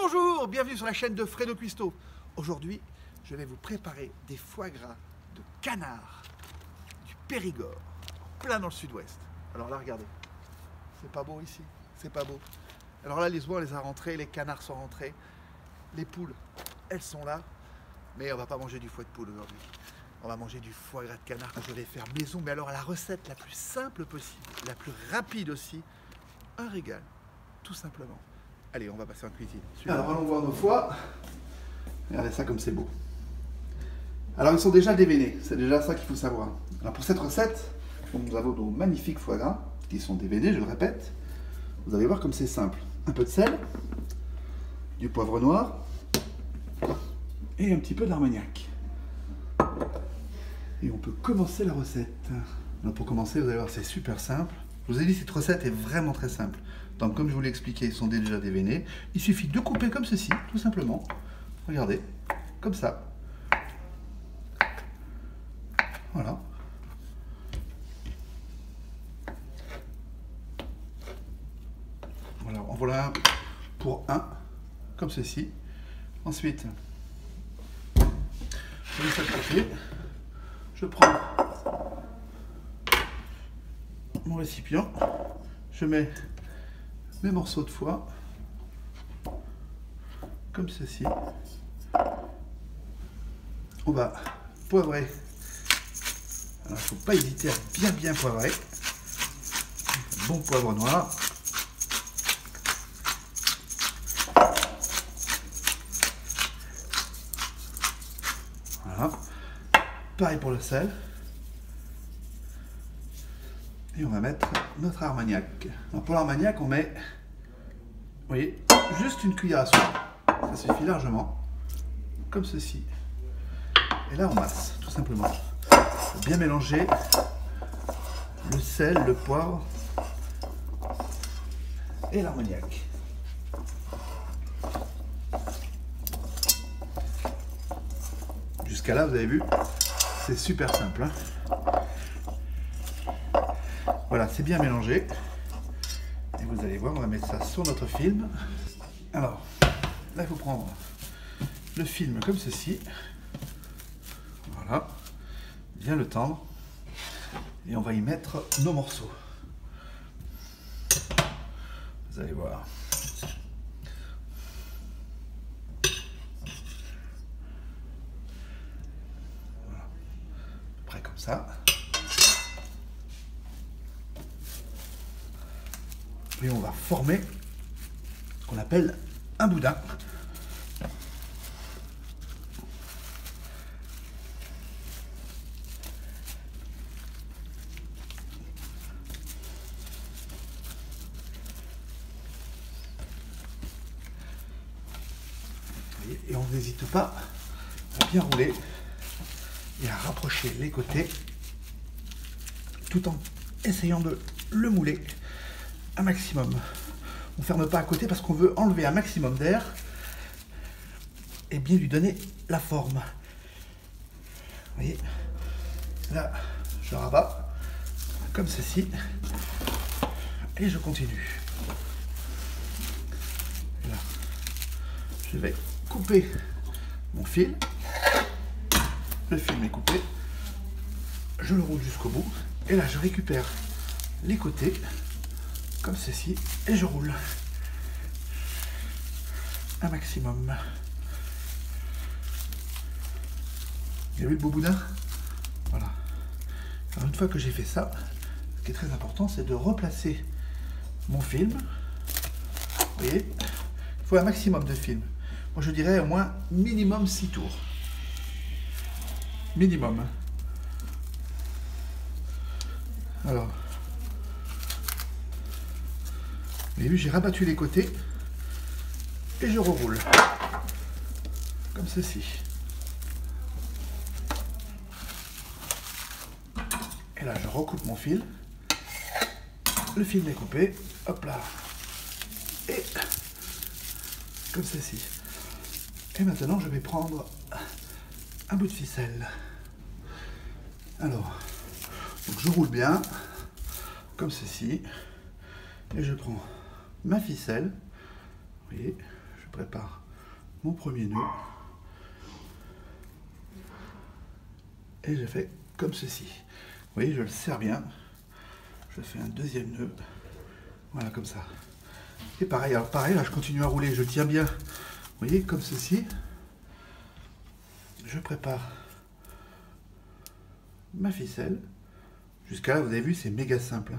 Bonjour, bienvenue sur la chaîne de Fredo Cuisto. Aujourd'hui, je vais vous préparer des foie gras de canard du Périgord, plein dans le sud-ouest. Alors là, regardez, c'est pas beau ici, c'est pas beau. Alors là, les oies, on les a rentrés, les canards sont rentrés, les poules, elles sont là, mais on va pas manger du foie de poule aujourd'hui. On va manger du foie gras de canard que je vais faire maison, mais alors à la recette la plus simple possible, la plus rapide aussi, un régal, tout simplement. Allez, on va passer en cuisine. Alors allons voir nos foies. Regardez ça comme c'est beau. Alors ils sont déjà déveinés, c'est déjà ça qu'il faut savoir. Alors pour cette recette, nous avons nos magnifiques foie gras qui sont déveinés, je le répète. Vous allez voir comme c'est simple. Un peu de sel, du poivre noir et un petit peu d'armagnac. Et on peut commencer la recette. Alors pour commencer, vous allez voir, c'est super simple. Je vous ai dit, cette recette est vraiment très simple. Donc comme je vous l'ai expliqué, ils sont déjà déveinés. Il suffit de couper comme ceci, tout simplement. Regardez, comme ça. Voilà. Voilà, en voilà un pour un, comme ceci. Ensuite, je mets ça de côté. Je prends mon récipient, je mets mes morceaux de foie, comme ceci. On va poivrer. Alors il ne faut pas hésiter à bien poivrer. Un bon poivre noir. Voilà. Pareil pour le sel. Et on va mettre notre armagnac. Alors pour l'armagnac, on met, vous voyez, juste une cuillère à soupe. Ça suffit largement, comme ceci. Et là, on masse, tout simplement. Faut bien mélanger le sel, le poivre et l'armagnac. Jusqu'à là, vous avez vu, c'est super simple, hein. Voilà, c'est bien mélangé. Et vous allez voir, on va mettre ça sur notre film. Alors, là, il faut prendre le film comme ceci. Voilà. Bien le tendre. Et on va y mettre nos morceaux. Vous allez voir. Voilà. À peu près comme ça. Et on va former ce qu'on appelle un boudin. Et on n'hésite pas à bien rouler et à rapprocher les côtés tout en essayant de le mouler un maximum. On ne ferme pas à côté parce qu'on veut enlever un maximum d'air et bien lui donner la forme. Vous voyez, là, je rabats comme ceci et je continue. Là, je vais couper mon fil. Le film est coupé. Je le roule jusqu'au bout et là, je récupère les côtés comme ceci, et je roule un maximum. Vous avez vu le beau boudin? Voilà. Alors une fois que j'ai fait ça, ce qui est très important, c'est de replacer mon film. Vous voyez, il faut un maximum de film. Moi je dirais au moins minimum 6 tours. Minimum. Alors, vous avez vu, j'ai rabattu les côtés et je reroule comme ceci. Et là, je recoupe mon fil. Le film est coupé. Hop là. Et comme ceci. Et maintenant, je vais prendre un bout de ficelle. Alors, donc je roule bien comme ceci. Et je prends ma ficelle, vous voyez, je prépare mon premier nœud. Et je fais comme ceci. Vous voyez, je le serre bien. Je fais un deuxième nœud. Voilà, comme ça. Et pareil, alors pareil, là je continue à rouler, je tiens bien. Vous voyez, comme ceci. Je prépare ma ficelle. Jusqu'à là, vous avez vu, c'est méga simple.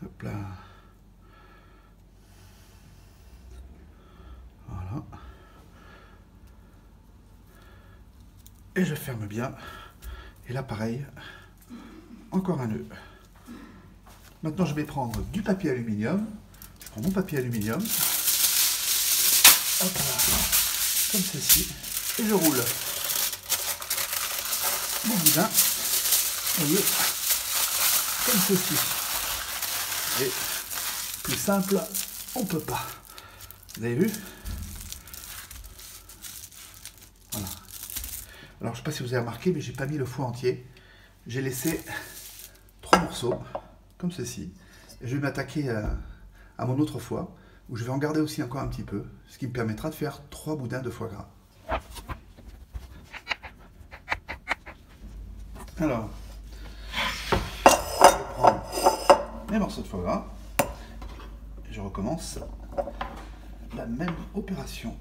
Hop là. Voilà. Et je ferme bien. Et là, pareil, encore un nœud. Maintenant, je vais prendre du papier aluminium. Je prends mon papier aluminium. Hop là. Comme ceci. Et je roule mon boudin. Vous voyez, comme ceci. Et plus simple, on peut pas. Vous avez vu? Voilà. Alors, je ne sais pas si vous avez remarqué, mais j'ai pas mis le foie entier. J'ai laissé 3 morceaux, comme ceci. Et je vais m'attaquer à mon autre foie, où je vais en garder aussi encore un petit peu, ce qui me permettra de faire 3 boudins de foie gras. Alors, je prends mes morceaux de foie gras et je recommence la même opération.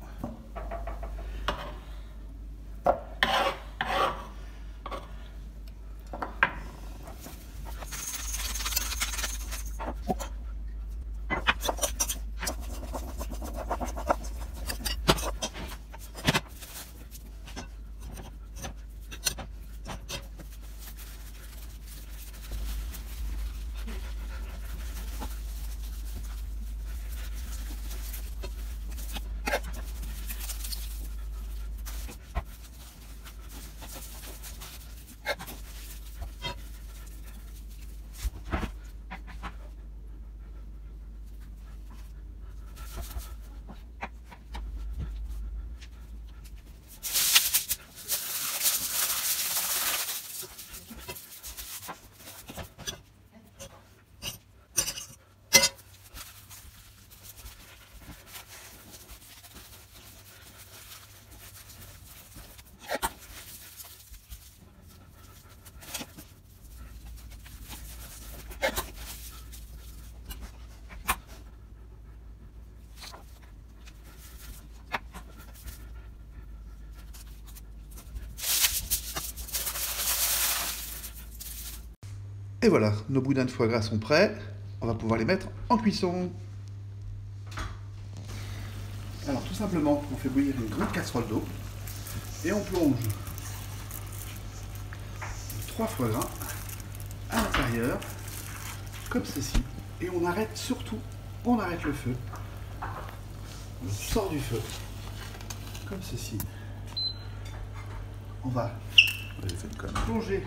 Et voilà, nos boudins de foie gras sont prêts. On va pouvoir les mettre en cuisson. Alors tout simplement, on fait bouillir une grande casserole d'eau et on plonge 3 foie gras à l'intérieur, comme ceci. Et on arrête surtout, on arrête le feu. On sort du feu, comme ceci. On va plonger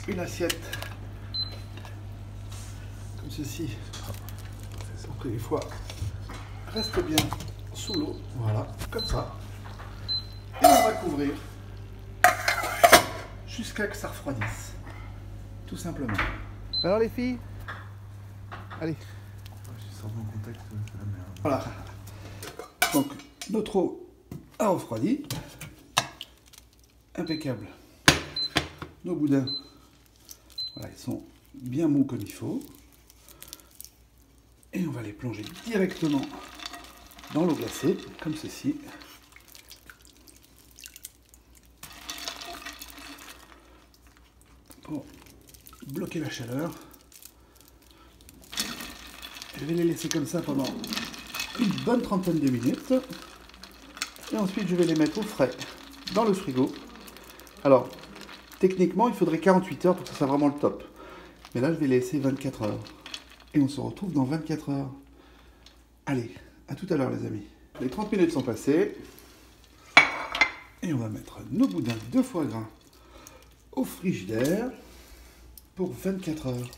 une assiette comme ceci pour que les foies restent bien sous l'eau, voilà, comme ça, et on va couvrir jusqu'à que ça refroidisse, tout simplement. Alors les filles, allez, voilà, donc notre eau a refroidi, impeccable. Nos boudins, voilà, ils sont bien mous comme il faut. Et on va les plonger directement dans l'eau glacée, comme ceci. Pour bloquer la chaleur. Je vais les laisser comme ça pendant une bonne trentaine de minutes. Et ensuite, je vais les mettre au frais dans le frigo. Alors, techniquement, il faudrait 48 heures pour que ce soit vraiment le top. Mais là, je vais laisser 24 heures. Et on se retrouve dans 24 heures. Allez, à tout à l'heure les amis. Les 30 minutes sont passées. Et on va mettre nos boudins de foie gras au frigidaire pour 24 heures.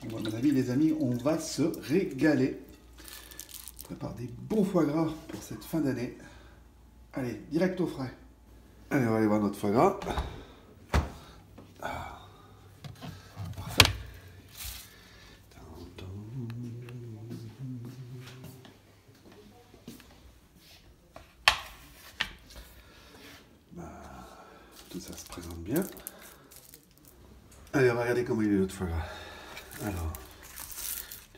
Bon, à mon avis, les amis, on va se régaler. On prépare des bons foie gras pour cette fin d'année. Allez, direct au frais. Allez, on va aller voir notre foie gras. Parfait. ça se présente bien. Allez, on va regarder comment il est l'autre foie gras. Alors,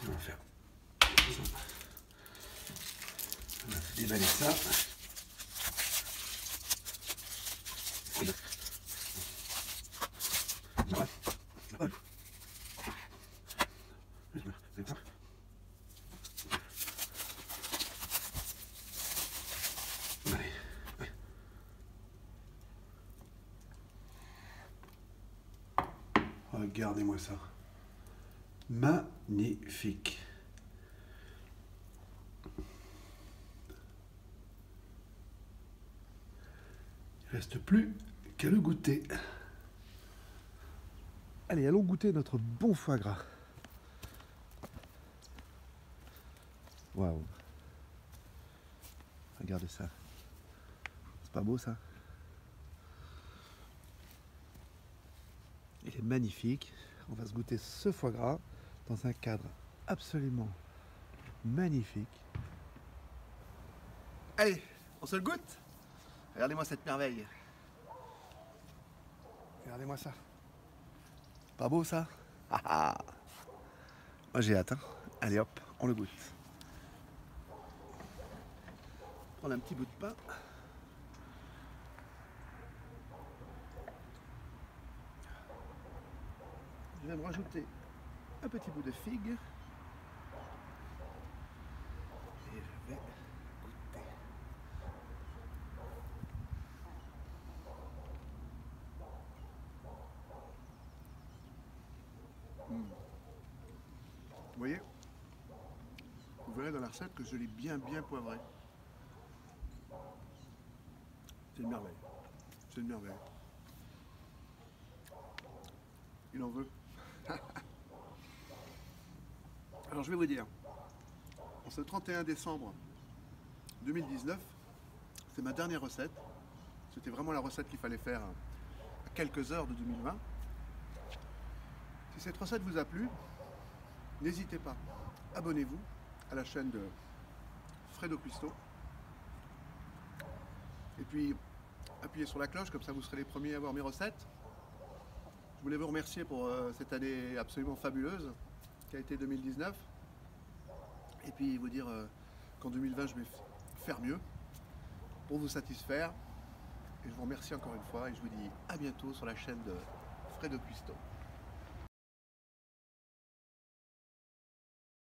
on va faire ça. On va déballer ça. Regardez-moi ça. Magnifique. Il ne reste plus qu'à le goûter. Allez, allons goûter notre bon foie gras. Waouh. Regardez ça. C'est pas beau ça? Il est magnifique. On va se goûter ce foie gras dans un cadre absolument magnifique. Allez, on se le goûte. Regardez-moi cette merveille. Regardez-moi ça. Pas beau ça? Ah ah. Moi j'ai hâte. Hein. Allez hop, on le goûte. Prendre un petit bout de pain. Je vais me rajouter un petit bout de figue. Et je vais goûter. Vous voyez, vous verrez dans la recette que je l'ai bien poivré. C'est une merveille. C'est une merveille. Il en veut. Alors je vais vous dire, en ce 31 décembre 2019, c'est ma dernière recette. C'était vraiment la recette qu'il fallait faire à quelques heures de 2020. Si cette recette vous a plu, n'hésitez pas, abonnez-vous à la chaîne de Fredo Cuisto. Et puis, appuyez sur la cloche, comme ça vous serez les premiers à voir mes recettes. Je voulais vous remercier pour cette année absolument fabuleuse qui a été 2019. Et puis vous dire qu'en 2020, je vais faire mieux pour vous satisfaire. Et je vous remercie encore une fois et je vous dis à bientôt sur la chaîne de Fredo Cuisto.